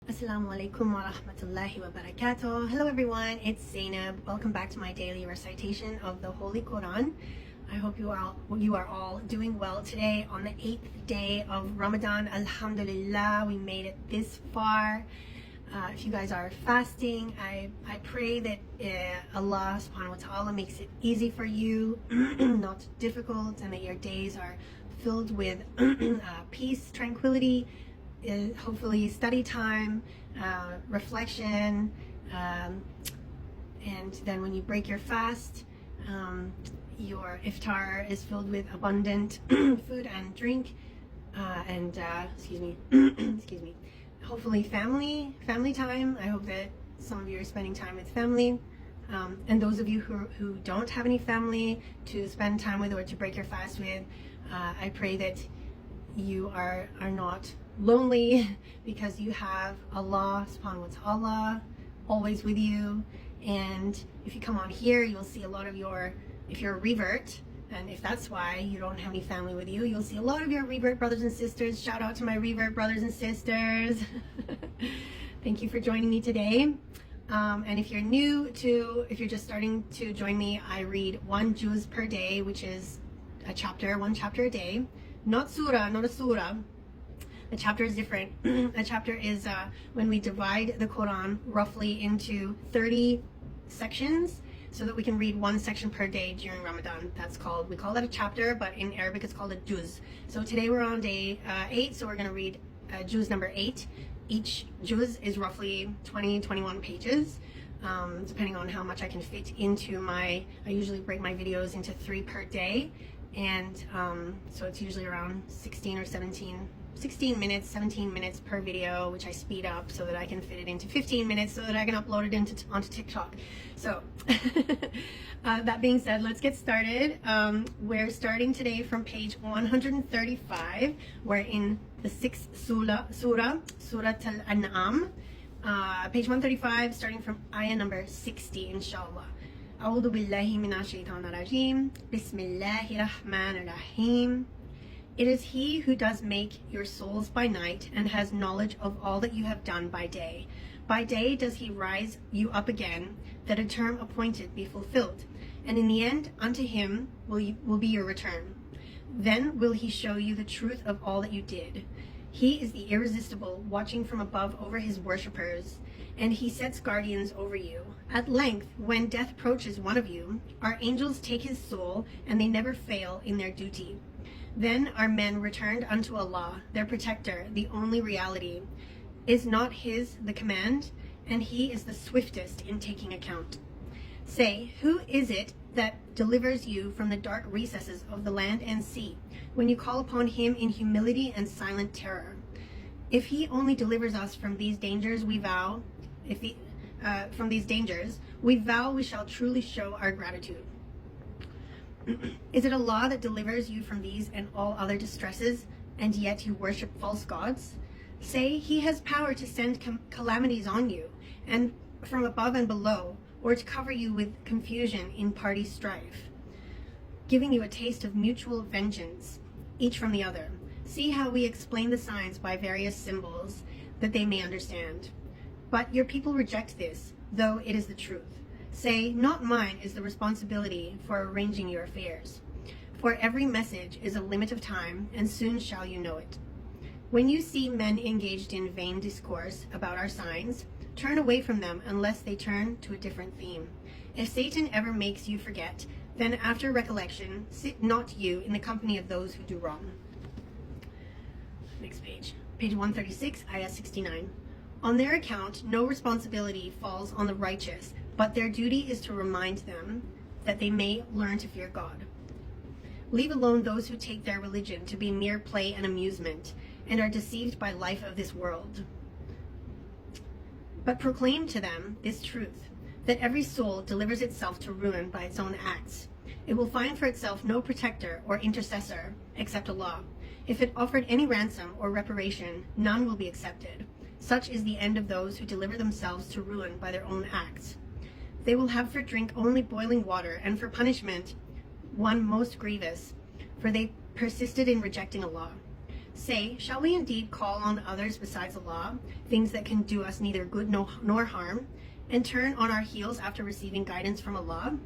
Assalamu alaikum wa rahmatullahi wa barakatuh. Hello everyone, it's Zainab. Welcome back to my daily recitation of the Holy Quran. I hope you are all doing well today on the 8th day of Ramadan. Alhamdulillah, we made it this far. If you guys are fasting, I pray that Allah subhanahu wa ta'ala makes it easy for you, not difficult, and that your days are filled with peace, tranquility, hopefully study time, reflection, and then when you break your fast, your iftar is filled with abundant food and drink, and excuse me, hopefully family time. I hope that some of you are spending time with family, and those of you who don't have any family to spend time with or to break your fast with, I pray that you are not lonely, because you have Allah subhanahu wa ta'ala always with you. And if you come on here, you'll see a lot of if you're a revert, and if that's why you don't have any family with you, you'll see a lot of your revert brothers and sisters. Shout out to my revert brothers and sisters. Thank you for joining me today. And if you're just starting to join me, I read one juz per day, which is one chapter a day. Not a surah. A chapter is different. A chapter is when we divide the Quran roughly into 30 sections so that we can read one section per day during Ramadan. We call that a chapter, but in Arabic it's called a juz. So today we're on day 8, so we're going to read juz number 8. Each juz is roughly 21 pages, depending on how much I can fit into I usually break my videos into 3 per day. And so it's usually around 16 minutes, 17 minutes per video, which I speed up so that I can fit it into 15 minutes so that I can upload it onto TikTok. So that being said, let's get started. We're starting today from page 135. We're in the 6th Surah Al-An'am. Page 135, starting from ayah number 60, inshallah. أعوذ بالله من الشيطان الرجيم بسم الله الرحمن الرحيم. It is he who does make your souls by night and has knowledge of all that you have done by day. By day does he rise you up again, that a term appointed be fulfilled, and in the end unto him will be your return. Then will he show you the truth of all that you did. He is the irresistible, watching from above over his worshippers, and he sets guardians over you. At length, when death approaches one of you, our angels take his soul, and they never fail in their duty. Then are men returned unto Allah, their protector, the only reality. Is not his the command? And he is the swiftest in taking account. Say, who is it that delivers you from the dark recesses of the land and sea, when you call upon him in humility and silent terror? If he only delivers us from these dangers, we vow we shall truly show our gratitude. Is it Allah that delivers you from these and all other distresses, and yet you worship false gods? Say, he has power to send calamities on you, and from above and below, or to cover you with confusion in party strife, giving you a taste of mutual vengeance, each from the other. See how we explain the signs by various symbols, that they may understand. But your people reject this, though it is the truth. Say, not mine is the responsibility for arranging your affairs. For every message is a limit of time, and soon shall you know it. When you see men engaged in vain discourse about our signs, turn away from them unless they turn to a different theme. If Satan ever makes you forget, then after recollection, sit not you in the company of those who do wrong. Next page. Page 136, ayah 69. On their account, no responsibility falls on the righteous, but their duty is to remind them that they may learn to fear God. Leave alone those who take their religion to be mere play and amusement, and are deceived by life of this world. But proclaim to them this truth, that every soul delivers itself to ruin by its own acts. It will find for itself no protector or intercessor except Allah. If it offered any ransom or reparation, none will be accepted. Such is the end of those who deliver themselves to ruin by their own acts. They will have for drink only boiling water, and for punishment one most grievous, for they persisted in rejecting Allah. Say, shall we indeed call on others besides Allah, things that can do us neither good nor harm, and turn on our heels after receiving guidance from Allah?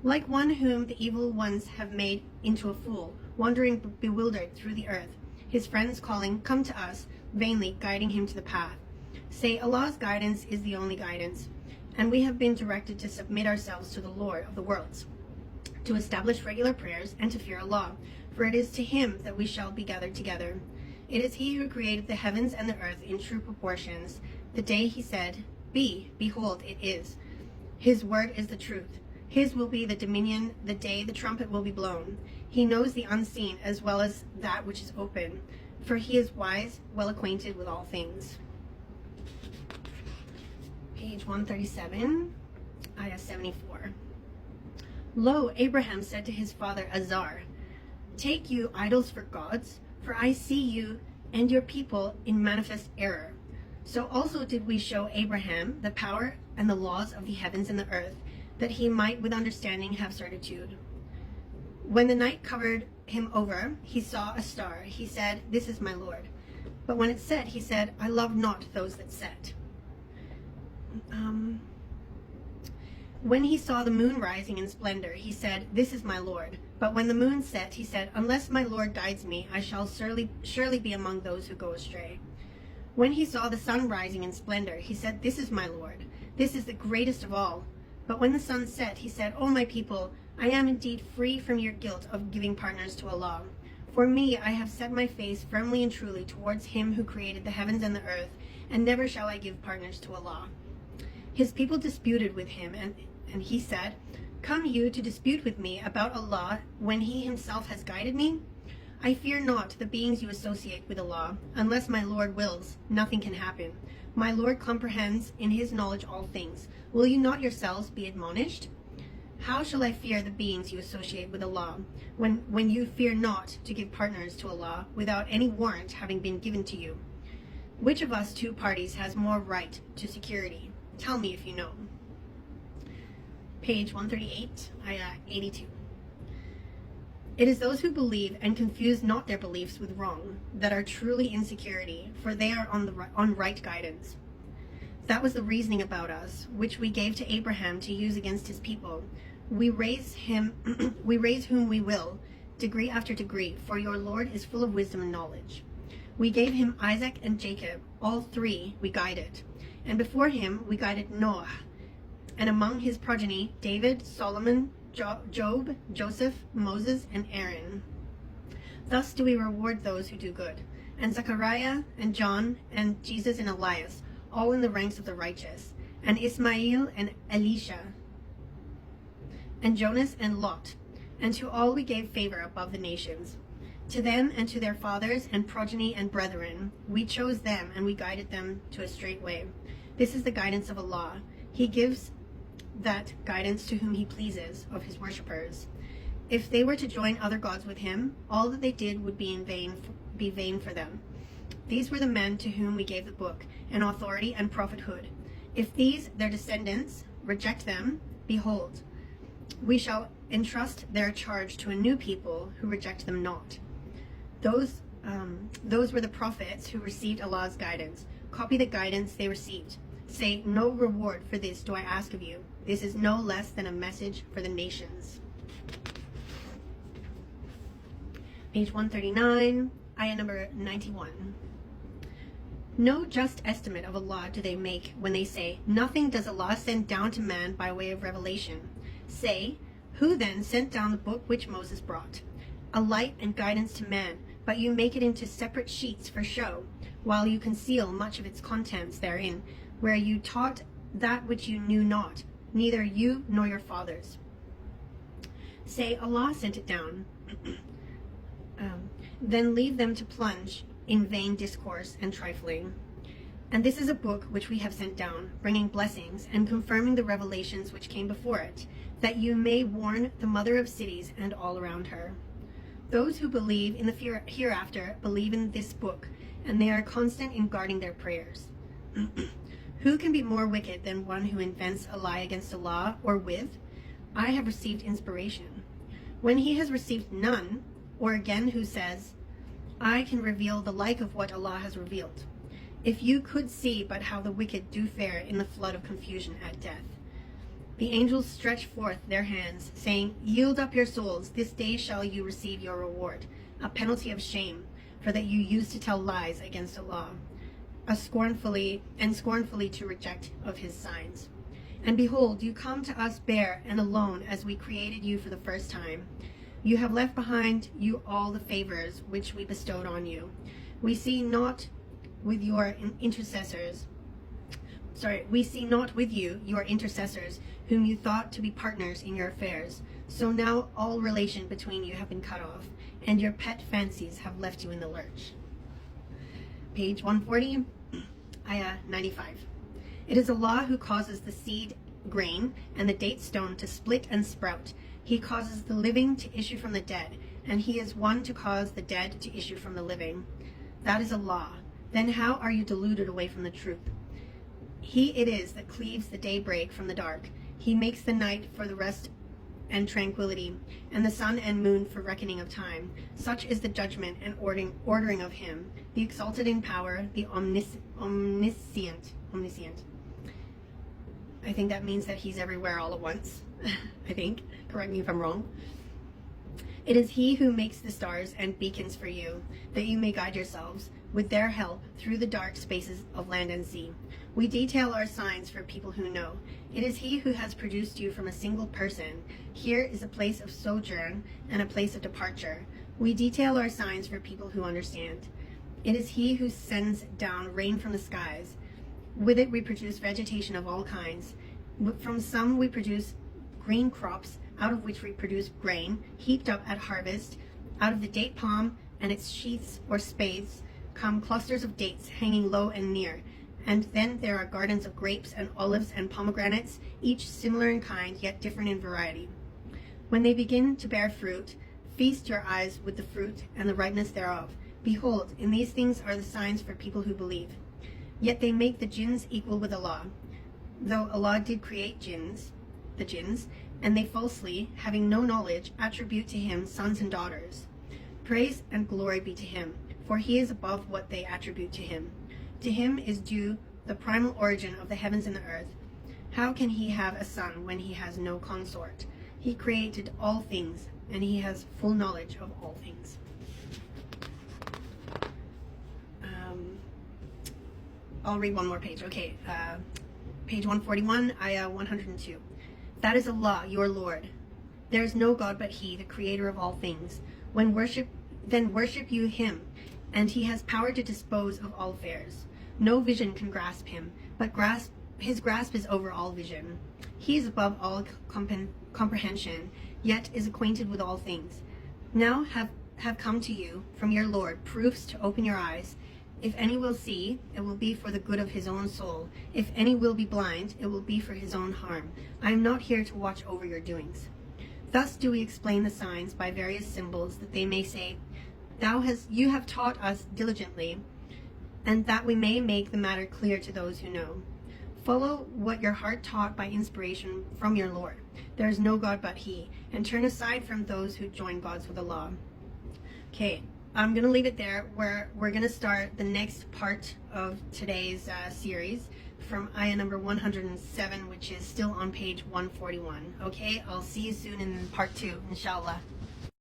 Like one whom the evil ones have made into a fool, wandering bewildered through the earth, his friends calling, come to us, vainly guiding him to the path. Say, Allah's guidance is the only guidance, and we have been directed to submit ourselves to the Lord of the worlds, to establish regular prayers and to fear Allah, for it is to him that we shall be gathered together. It is he who created the heavens and the earth in true proportions. The day he said, be, behold, it is. His word is the truth. His will be the dominion the day the trumpet will be blown. He knows the unseen as well as that which is open, for he is wise, well acquainted with all things. Page 137, ayah 74. Lo, Abraham said to his father Azar, take you idols for gods, for I see you and your people in manifest error. So also did we show Abraham the power and the laws of the heavens and the earth, that he might with understanding have certitude. When the night covered him over, he saw a star. He said, this is my Lord. But when it set, he said, I love not those that set. When he saw the moon rising in splendor, he said, this is my Lord. But when the moon set, he said, unless my Lord guides me, I shall surely be among those who go astray. When he saw the sun rising in splendor, he said, this is my Lord. This is the greatest of all. But when the sun set, he said, O my people, I am indeed free from your guilt of giving partners to Allah. For me, I have set my face firmly and truly towards him who created the heavens and the earth, and never shall I give partners to Allah. His people disputed with him, and he said, come you to dispute with me about Allah when he himself has guided me? I fear not the beings you associate with Allah. Unless my Lord wills, nothing can happen. My Lord comprehends in his knowledge all things. Will you not yourselves be admonished? How shall I fear the beings you associate with Allah, when you fear not to give partners to Allah without any warrant having been given to you? Which of us two parties has more right to security? Tell me if you know. Page 138, ayah 82. It is those who believe and confuse not their beliefs with wrong that are truly in security, for they are on right guidance. That was the reasoning about us, which we gave to Abraham to use against his people. We raise whom we will, degree after degree, for your Lord is full of wisdom and knowledge. We gave him Isaac and Jacob, all three we guided. And before him we guided Noah, and among his progeny David, Solomon, Job, Joseph, Moses, and Aaron. Thus do we reward those who do good. And Zechariah and John and Jesus and Elias, all in the ranks of the righteous, and Ismail and Elisha, and Jonas and Lot, and to all we gave favor above the nations. To them and to their fathers and progeny and brethren, we chose them and we guided them to a straight way. This is the guidance of Allah. He gives that guidance to whom he pleases of his worshippers. If they were to join other gods with him, all that they did would be vain for them. These were the men to whom we gave the book, and authority and prophethood. If these, their descendants, reject them, behold, we shall entrust their charge to a new people who reject them not. Those were the prophets who received Allah's guidance. Copy the guidance they received. Say, no reward for this do I ask of you. This is no less than a message for the nations. Page 139, ayah number 91. No just estimate of Allah do they make when they say, nothing does Allah send down to man by way of revelation. Say, who then sent down the book which Moses brought? A light and guidance to man, but you make it into separate sheets for show, while you conceal much of its contents therein, where you taught that which you knew not, neither you nor your fathers. Say, Allah sent it down. Then leave them to plunge in vain discourse and trifling. And this is a book which we have sent down, bringing blessings and confirming the revelations which came before it, that you may warn the mother of cities and all around her. Those who believe in the hereafter believe in this book, and they are constant in guarding their prayers. Who can be more wicked than one who invents a lie against Allah, or with, I have received inspiration, when he has received none, or again who says, I can reveal the like of what Allah has revealed. If you could see but how the wicked do fare in the flood of confusion at death. The angels stretch forth their hands, saying, Yield up your souls, this day shall you receive your reward, a penalty of shame, for that you used to tell lies against Allah, scornfully to reject of his signs. And behold, you come to us bare and alone as we created you for the first time. You have left behind you all the favors which we bestowed on you. We see not with you your intercessors, whom you thought to be partners in your affairs. So now all relation between you have been cut off, and your pet fancies have left you in the lurch. Page 140, ayah 95. It is Allah who causes the seed grain and the date stone to split and sprout. He causes the living to issue from the dead, and he is one to cause the dead to issue from the living. That is Allah. Then how are you deluded away from the truth? He it is that cleaves the daybreak from the dark. He makes the night for the rest and tranquility, and the sun and moon for reckoning of time. Such is the judgment and ordering of him, the exalted in power, the omniscient. I think that means that he's everywhere all at once. I think. Correct me if I'm wrong. It is he who makes the stars and beacons for you, that you may guide yourselves, with their help, through the dark spaces of land and sea. We detail our signs for people who know. It is he who has produced you from a single person. Here is a place of sojourn and a place of departure. We detail our signs for people who understand. It is he who sends down rain from the skies. With it we produce vegetation of all kinds. From some we produce green crops, out of which we produce grain, heaped up at harvest. Out of the date palm and its sheaths or spathes come clusters of dates hanging low and near. And then there are gardens of grapes and olives and pomegranates, each similar in kind, yet different in variety. When they begin to bear fruit, feast your eyes with the fruit and the ripeness thereof. Behold, in these things are the signs for people who believe. Yet they make the jinns equal with Allah. Though Allah did create the jinns, and they falsely, having no knowledge, attribute to him sons and daughters. Praise and glory be to him, for he is above what they attribute to him. To him is due the primal origin of the heavens and the earth. How can he have a son when he has no consort? He created all things, and he has full knowledge of all things. I'll read one more page. Okay, page 141, ayah 102. That is Allah, your Lord. There is no God but he, the creator of all things. Then worship you him, and he has power to dispose of all affairs. No vision can grasp him, but his grasp is over all vision. He is above all comprehension, yet is acquainted with all things. Now have come to you from your Lord proofs to open your eyes. If any will see, it will be for the good of his own soul. If any will be blind, it will be for his own harm. I am not here to watch over your doings. Thus do we explain the signs by various symbols, that they may say, you have taught us diligently, and that we may make the matter clear to those who know. Follow what your heart taught by inspiration from your Lord. There is no God but he, and turn aside from those who join gods with Allah. Okay. I'm going to leave it there, where we're going to start the next part of today's series from ayah number 107, which is still on page 141. Okay, I'll see you soon in part 2, inshallah.